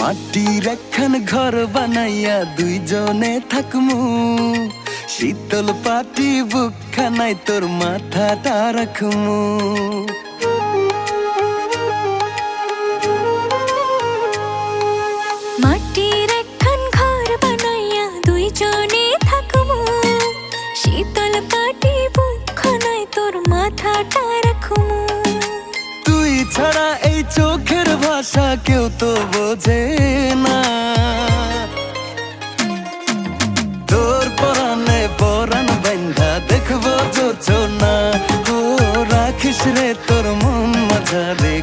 মাটির একখান ঘর বানাইয়া দুইজনে থাকমু, শীতল পাটি বুকখানায় তোর মাথাটা রাখমু। মাটির একখান ঘর বানাইয়া দুইজনে থাকমু, শীতল পাটি বুকখানায় তোর মাথাটা রাখমু। তুই ছাড়া এই চোখের ভাষা কেউ তো বোঝে না, তোর পরাণে পরাণ বান্ধা দেখবো যোজনা। ও রাখিস রে তোর মন মাঝারে।